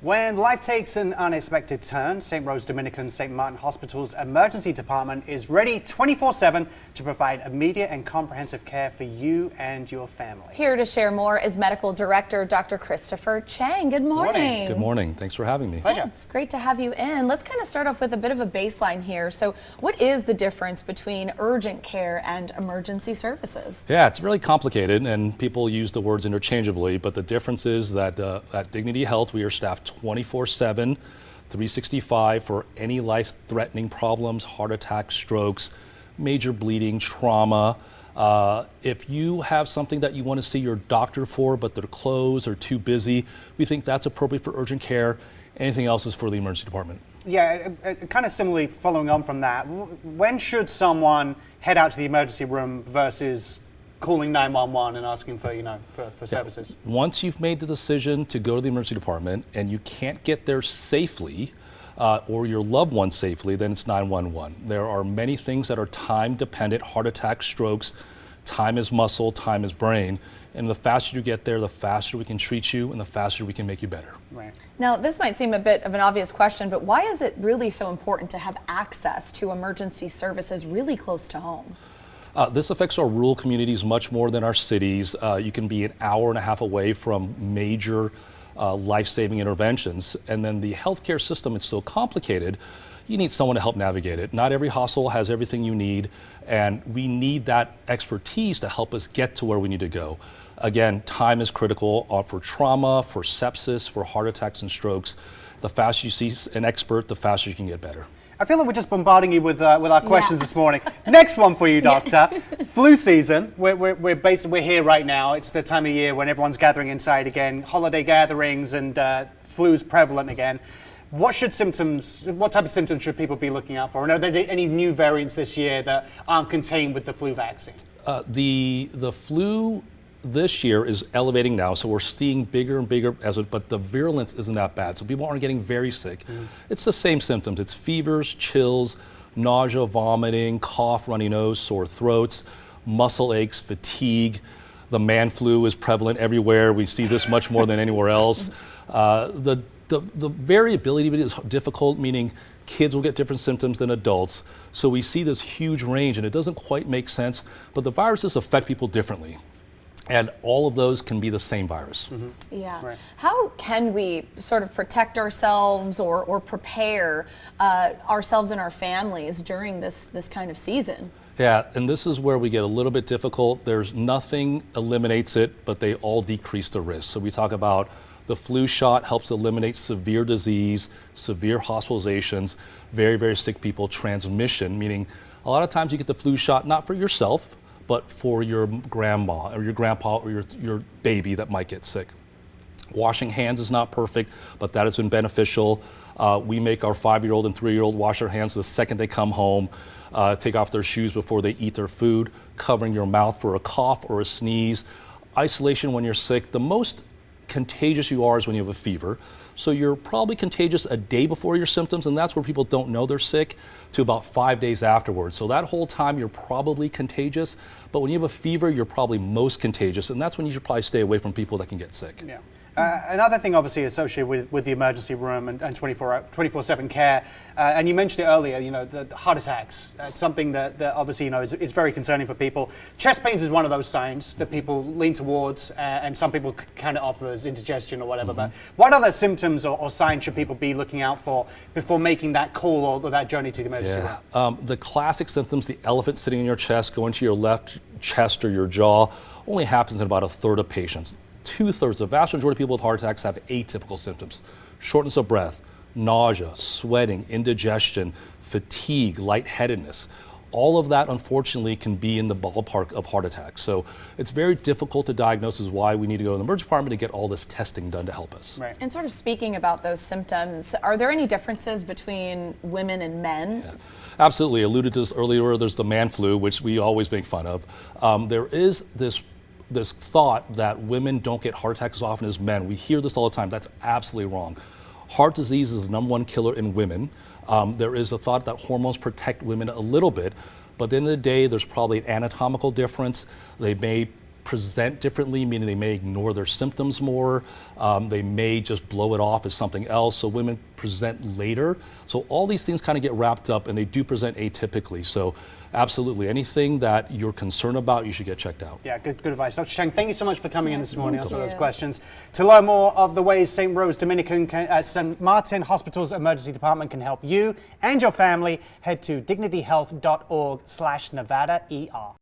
When life takes an unexpected turn, St. Rose Dominican St. Martin Hospital's emergency department is ready 24/7 to provide immediate and comprehensive care for you and your family. Here to share more is Medical Director Dr. Christopher Chang. Good morning. Good morning. Thanks for having me. Pleasure. Yeah, it's great to have you in. Let's kind of start off with a bit of a baseline here. So what is the difference between urgent care and emergency services? Yeah, it's really complicated and people use the words interchangeably, but the difference is that at Dignity Health we are staffed 24/7, 365 for any life-threatening problems, heart attacks, strokes, major bleeding, trauma. If you have something that you want to see your doctor for, but they're closed or too busy, we think that's appropriate for urgent care. Anything else is for the emergency department. Yeah, kind of similarly following on from that, when should someone head out to the emergency room versus calling 911 and asking for, for services? Once you've made the decision to go to the emergency department and you can't get there safely, or your loved one safely, then it's 911. There are many things that are time dependent, heart attacks, strokes. Time is muscle, time is brain. And the faster you get there, the faster we can treat you and the faster we can make you better. Right. Now, this might seem a bit of an obvious question, but why is it really so important to have access to emergency services really close to home? This affects our rural communities much more than our cities. You can be an hour and a half away from major life-saving interventions. And then the healthcare system is so complicated, you need someone to help navigate it. Not every hospital has everything you need, and we need that expertise to help us get to where we need to go. Again, time is critical for trauma, for sepsis, for heart attacks and strokes. The faster you see an expert, the faster you can get better. I feel like we're just bombarding you with our questions this morning. Next one for you, Doctor. Flu season. We're here right now. It's the time of year when everyone's gathering inside again, holiday gatherings, and flu's prevalent again. What type of symptoms should people be looking out for? And are there any new variants this year that aren't contained with the flu vaccine? The flu this year is elevating now, so we're seeing bigger and bigger, but the virulence isn't that bad, so people aren't getting very sick. It's the same symptoms. It's fevers, chills, nausea, vomiting, cough, runny nose, sore throats, muscle aches, fatigue. The man flu is prevalent everywhere. We see this much more than anywhere else. The variability of it is difficult, meaning kids will get different symptoms than adults. So we see this huge range, and it doesn't quite make sense, but the viruses affect people differently. And all of those can be the same virus. Yeah. Right. How can we sort of protect ourselves or prepare ourselves and our families during this kind of season? Yeah, and this is where we get a little bit difficult. There's nothing eliminates it, but they all decrease the risk. So we talk about the flu shot helps eliminate severe disease, severe hospitalizations, very, very sick people, transmission, meaning a lot of times you get the flu shot not for yourself, but for your grandma or your grandpa or your baby that might get sick. Washing hands is not perfect, but that has been beneficial. We make our 5-year-old and 3-year-old wash their hands the second they come home, take off their shoes before they eat their food, covering your mouth for a cough or a sneeze. Isolation when you're sick. The most contagious you are is when you have a fever. So you're probably contagious a day before your symptoms, and that's where people don't know they're sick, to about 5 days afterwards. So that whole time you're probably contagious, but when you have a fever, you're probably most contagious, and that's when you should probably stay away from people that can get sick. Yeah. Another thing obviously associated with the emergency room and 24/7 care, and you mentioned it earlier, the heart attacks. It's something that obviously, is very concerning for people. Chest pains is one of those signs that people lean towards, and some people kind of offer as indigestion or whatever. But what other symptoms or signs should people be looking out for before making that call or that journey to the emergency room? The classic symptoms, the elephant sitting in your chest, going to your left chest or your jaw, only happens in about a third of patients. 2/3, the vast majority of people with heart attacks have atypical symptoms. Shortness of breath, nausea, sweating, indigestion, fatigue, lightheadedness. All of that, unfortunately, can be in the ballpark of heart attacks. So it's very difficult to diagnose, is why we need to go to the emergency department to get all this testing done to help us. Right. And sort of speaking about those symptoms, are there any differences between women and men? Yeah. Absolutely. Alluded to this earlier, there's the man flu, which we always make fun of. There is this thought that women don't get heart attacks as often as men. We hear this all the time. That's absolutely wrong. Heart disease is the #1 killer in women. There is a thought that hormones protect women a little bit, but at the end of the day, there's probably an anatomical difference. They may present differently, meaning they may ignore their symptoms more. They may just blow it off as something else. So women present later. So all these things kind of get wrapped up, and they do present atypically. So absolutely, anything that you're concerned about, you should get checked out. Yeah, good advice. Dr. Chang, thank you so much for coming in this morning, answering those you. questions. To learn more of the ways St. Rose Dominican, St. Martin Hospital's Emergency Department can help you and your family, head to dignityhealth.org/NevadaER.